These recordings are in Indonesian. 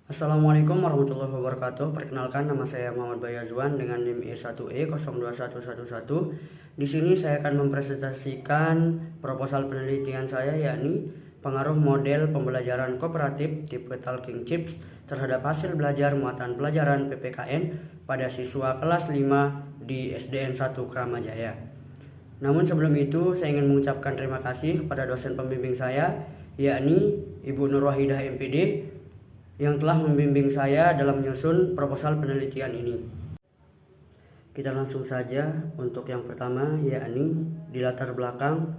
Assalamualaikum warahmatullahi wabarakatuh. Perkenalkan, nama saya Muhammad Bayazwan dengan NIM E1E02111. Di sini saya akan mempresentasikan proposal penelitian saya, yakni pengaruh model pembelajaran kooperatif tipe Talking Chips terhadap hasil belajar muatan pelajaran PPKN pada siswa kelas 5 di SDN 1 Kramajaya. Namun sebelum itu, saya ingin mengucapkan terima kasih kepada dosen pembimbing saya, yakni Ibu Nur Wahidah MPD, yang telah membimbing saya dalam menyusun proposal penelitian ini. Kita langsung saja untuk yang pertama, yakni di latar belakang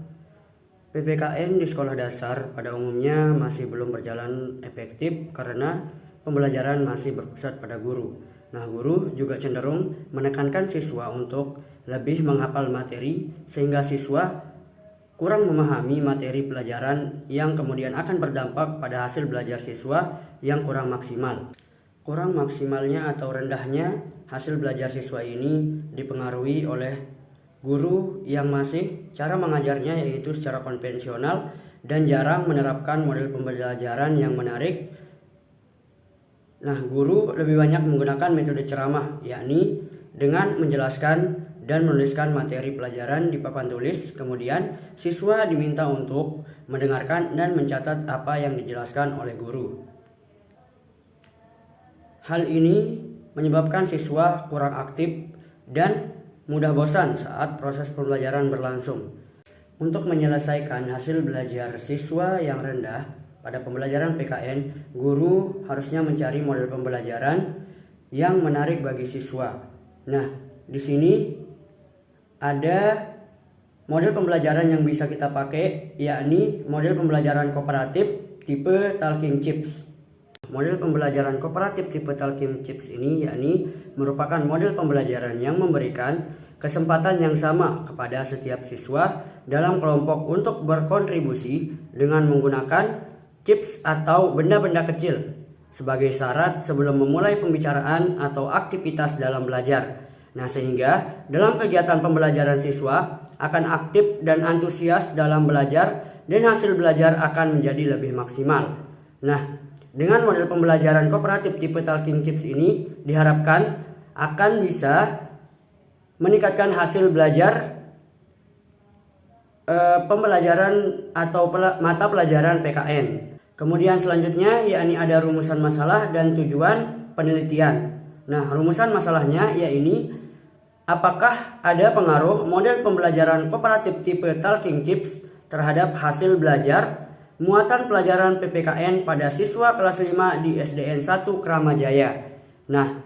PPKN di sekolah dasar pada umumnya masih belum berjalan efektif karena pembelajaran masih berpusat pada guru. Nah, guru juga cenderung menekankan siswa untuk lebih menghafal materi sehingga siswa kurang memahami materi pelajaran yang kemudian akan berdampak pada hasil belajar siswa yang kurang maksimal. Kurang maksimalnya atau rendahnya hasil belajar siswa ini dipengaruhi oleh guru yang masih cara mengajarnya yaitu secara konvensional dan jarang menerapkan model pembelajaran yang menarik. Nah, guru lebih banyak menggunakan metode ceramah, yakni dengan menjelaskan dan menuliskan materi pelajaran di papan tulis. Kemudian siswa diminta untuk mendengarkan dan mencatat apa yang dijelaskan oleh guru. Hal ini menyebabkan siswa kurang aktif dan mudah bosan saat proses pembelajaran berlangsung. Untuk menyelesaikan hasil belajar siswa yang rendah pada pembelajaran PKN, guru harusnya mencari model pembelajaran yang menarik bagi siswa. Nah, di sini ada model pembelajaran yang bisa kita pakai, yakni model pembelajaran kooperatif tipe Talking Chips. Model pembelajaran kooperatif tipe Talking Chips ini yakni merupakan model pembelajaran yang memberikan kesempatan yang sama kepada setiap siswa dalam kelompok untuk berkontribusi dengan menggunakan chips atau benda-benda kecil sebagai syarat sebelum memulai pembicaraan atau aktivitas dalam belajar. Nah, sehingga dalam kegiatan pembelajaran siswa akan aktif dan antusias dalam belajar dan hasil belajar akan menjadi lebih maksimal. Nah, dengan model pembelajaran kooperatif tipe Talking Chips ini diharapkan akan bisa meningkatkan hasil belajar pembelajaran atau mata pelajaran PKN. Kemudian selanjutnya yakni ada rumusan masalah dan tujuan penelitian. Nah, rumusan masalahnya yakni apakah ada pengaruh model pembelajaran kooperatif tipe Talking Chips terhadap hasil belajar muatan pelajaran PPKN pada siswa kelas 5 di SDN 1 Kramajaya. Nah,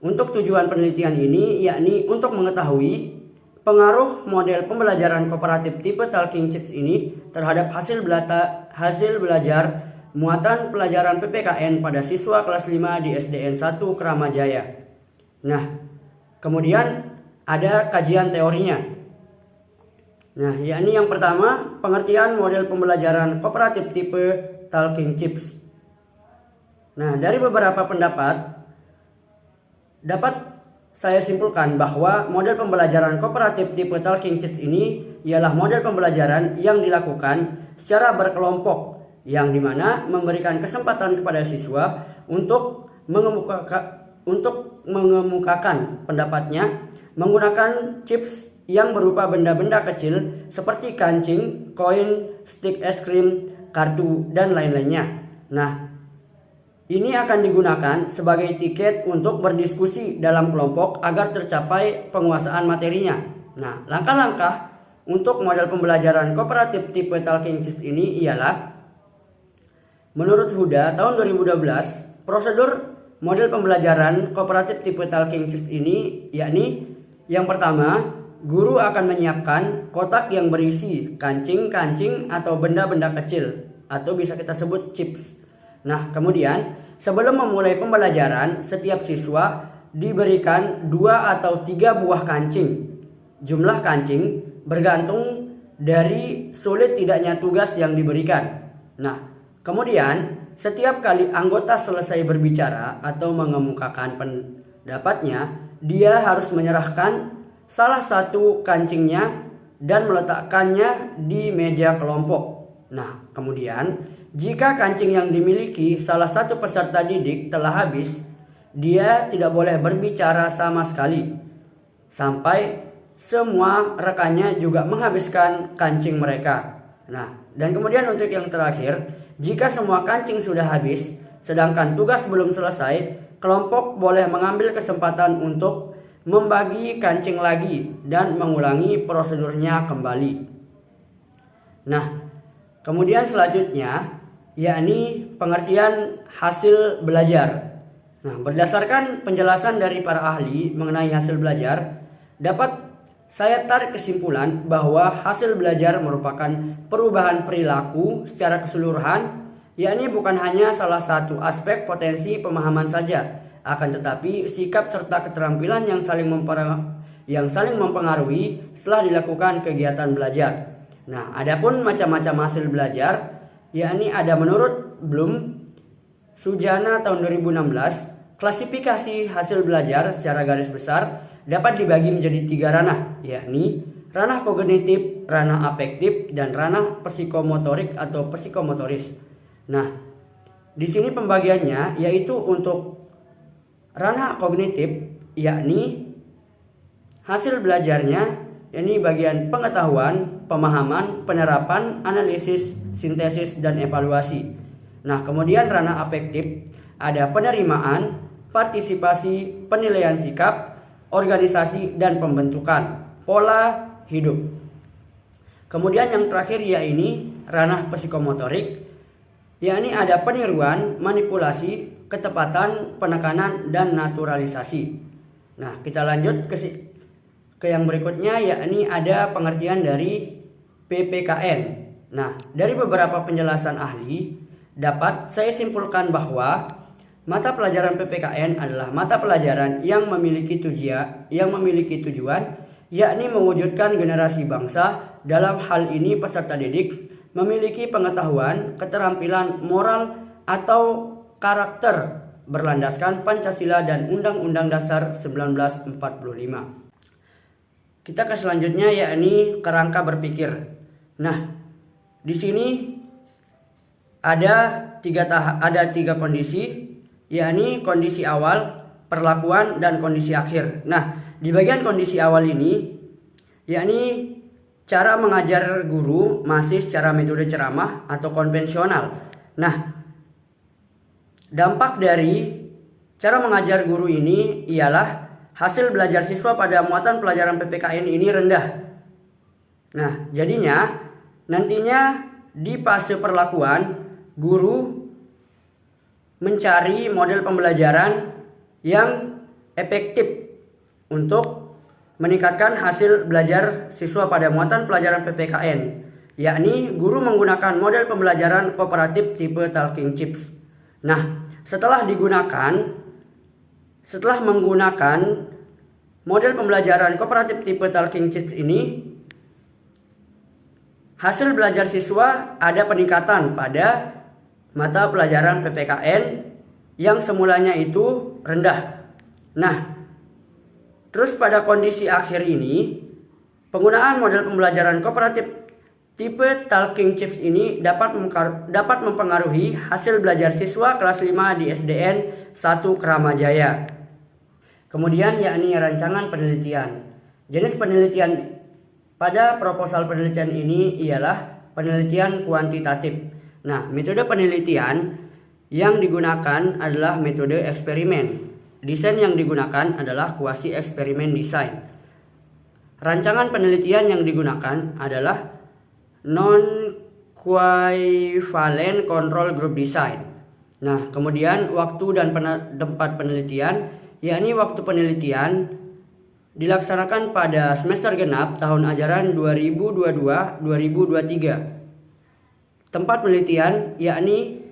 untuk tujuan penelitian ini yakni untuk mengetahui pengaruh model pembelajaran kooperatif tipe Talking Chips ini terhadap hasil belajar muatan pelajaran PPKN pada siswa kelas 5 di SDN 1 Kramajaya. Nah, kemudian ada kajian teorinya. Nah, yakni yang pertama, pengertian model pembelajaran kooperatif tipe Talking Chips. Nah, dari beberapa pendapat dapat saya simpulkan bahwa model pembelajaran kooperatif tipe Talking Chips ini ialah model pembelajaran yang dilakukan secara berkelompok, yang dimana memberikan kesempatan kepada siswa untuk mengemukakan pendapatnya menggunakan chips yang berupa benda-benda kecil seperti kancing, koin, stik es krim, kartu, dan lain-lainnya. Nah, ini akan digunakan sebagai tiket untuk berdiskusi dalam kelompok agar tercapai penguasaan materinya. Nah, langkah-langkah untuk model pembelajaran kooperatif tipe Talking Chips ini ialah, menurut Huda tahun 2012, prosedur model pembelajaran kooperatif tipe Talking Chips ini yakni yang pertama, guru akan menyiapkan kotak yang berisi kancing-kancing atau benda-benda kecil atau bisa kita sebut chips. Nah, kemudian sebelum memulai pembelajaran, setiap siswa diberikan 2 atau 3 buah kancing. Jumlah kancing bergantung dari sulit tidaknya tugas yang diberikan. Nah, kemudian setiap kali anggota selesai berbicara atau mengemukakan pendapatnya, dia harus menyerahkan salah satu kancingnya dan meletakkannya di meja kelompok. Nah, kemudian jika kancing yang dimiliki salah satu peserta didik telah habis, dia tidak boleh berbicara sama sekali sampai semua rekannya juga menghabiskan kancing mereka. Nah, dan kemudian untuk yang terakhir, jika semua kancing sudah habis, sedangkan tugas belum selesai, kelompok boleh mengambil kesempatan untuk membagi kancing lagi dan mengulangi prosedurnya kembali. Nah, kemudian selanjutnya yakni pengertian hasil belajar. Nah, berdasarkan penjelasan dari para ahli mengenai hasil belajar, dapat saya tarik kesimpulan bahwa hasil belajar merupakan perubahan perilaku secara keseluruhan, yakni bukan hanya salah satu aspek potensi pemahaman saja, akan tetapi sikap serta keterampilan yang saling mempengaruhi setelah dilakukan kegiatan belajar. Nah, adapun macam-macam hasil belajar, yakni ada menurut Bloom, Sujana tahun 2016, klasifikasi hasil belajar secara garis besar dapat dibagi menjadi 3 ranah, yakni ranah kognitif, ranah afektif, dan ranah psikomotorik atau psikomotoris. Nah, di sini pembagiannya yaitu untuk ranah kognitif, yakni hasil belajarnya, yakni bagian pengetahuan, pemahaman, penerapan, analisis, sintesis, dan evaluasi. Nah, kemudian ranah afektif ada penerimaan, partisipasi, penilaian sikap, organisasi, dan pembentukan pola hidup. Kemudian yang terakhir yakni ranah psikomotorik, yakni ada peniruan, manipulasi, ketepatan, penekanan, dan naturalisasi. Nah, kita lanjut ke yang berikutnya, yakni ada pengertian dari PPKN. Nah, dari beberapa penjelasan ahli, dapat saya simpulkan bahwa mata pelajaran PPKN adalah mata pelajaran yang memiliki tujuan, yakni mewujudkan generasi bangsa. Dalam hal ini peserta didik memiliki pengetahuan, keterampilan, moral, atau karakter berlandaskan Pancasila dan Undang-Undang Dasar 1945. Kita ke selanjutnya, yakni kerangka berpikir. Nah, di sini ada tiga kondisi, yakni kondisi awal, perlakuan, dan kondisi akhir. Nah, di bagian kondisi awal ini, yakni cara mengajar guru masih secara metode ceramah atau konvensional. Nah, dampak dari cara mengajar guru ini ialah hasil belajar siswa pada muatan pelajaran PPKN ini rendah. Nah, jadinya nantinya di fase perlakuan, guru mencari model pembelajaran yang efektif untuk meningkatkan hasil belajar siswa pada muatan pelajaran PPKN, yakni guru menggunakan model pembelajaran kooperatif tipe Talking Chips. Nah, setelah menggunakan model pembelajaran kooperatif tipe Talking Chips ini, hasil belajar siswa ada peningkatan pada mata pelajaran PPKN yang semulanya itu rendah. Nah, terus pada kondisi akhir ini, penggunaan model pembelajaran kooperatif tipe Talking Chips ini dapat mempengaruhi hasil belajar siswa kelas 5 di SDN 1 Kramajaya. Kemudian yakni rancangan penelitian. Jenis penelitian pada proposal penelitian ini ialah penelitian kuantitatif. Nah, metode penelitian yang digunakan adalah metode eksperimen. Desain yang digunakan adalah quasi eksperimen design. Rancangan penelitian yang digunakan adalah non-equivalent control group design. Nah, kemudian waktu dan tempat penelitian, yakni waktu penelitian dilaksanakan pada semester genap tahun ajaran 2022-2023. Tempat penelitian yakni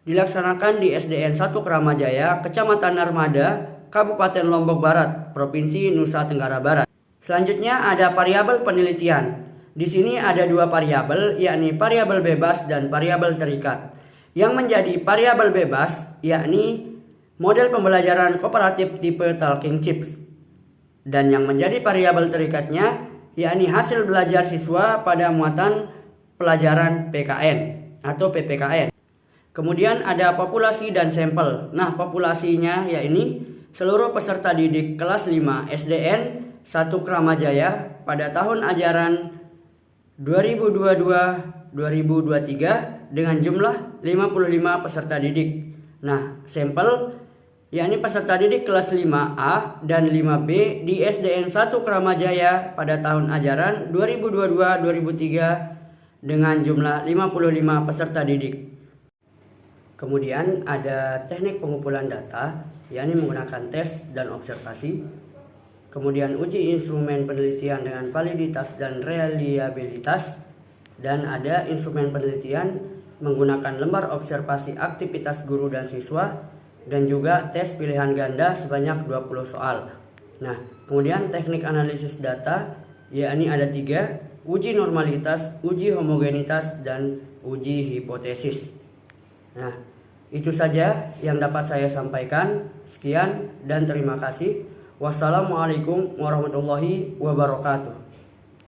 dilaksanakan di SDN 1 Kramajaya, Kecamatan Narmada, Kabupaten Lombok Barat, Provinsi Nusa Tenggara Barat. Selanjutnya ada variabel penelitian. Di sini ada 2 variabel, yakni variabel bebas dan variabel terikat. Yang menjadi variabel bebas yakni model pembelajaran kooperatif tipe Talking Chips. Dan yang menjadi variabel terikatnya yakni hasil belajar siswa pada muatan pelajaran PKN. atau PPKN. Kemudian ada populasi dan sampel. Nah, populasinya yakni seluruh peserta didik kelas 5 SDN 1 Kramajaya pada tahun ajaran 2022-2023 dengan jumlah 55 peserta didik. Nah, sampel yakni peserta didik kelas 5A dan 5B di SDN 1 Kramajaya pada tahun ajaran 2022-2023 dengan jumlah 55 peserta didik. Kemudian ada teknik pengumpulan data, yakni menggunakan tes dan observasi. Kemudian uji instrumen penelitian dengan validitas dan reliabilitas. Dan ada instrumen penelitian menggunakan lembar observasi aktivitas guru dan siswa. Dan juga tes pilihan ganda sebanyak 20 soal. Nah, kemudian teknik analisis data, yakni ada 3, uji normalitas, uji homogenitas, dan uji hipotesis. Nah, itu saja yang dapat saya sampaikan. Sekian dan terima kasih. Wassalamualaikum warahmatullahi wabarakatuh.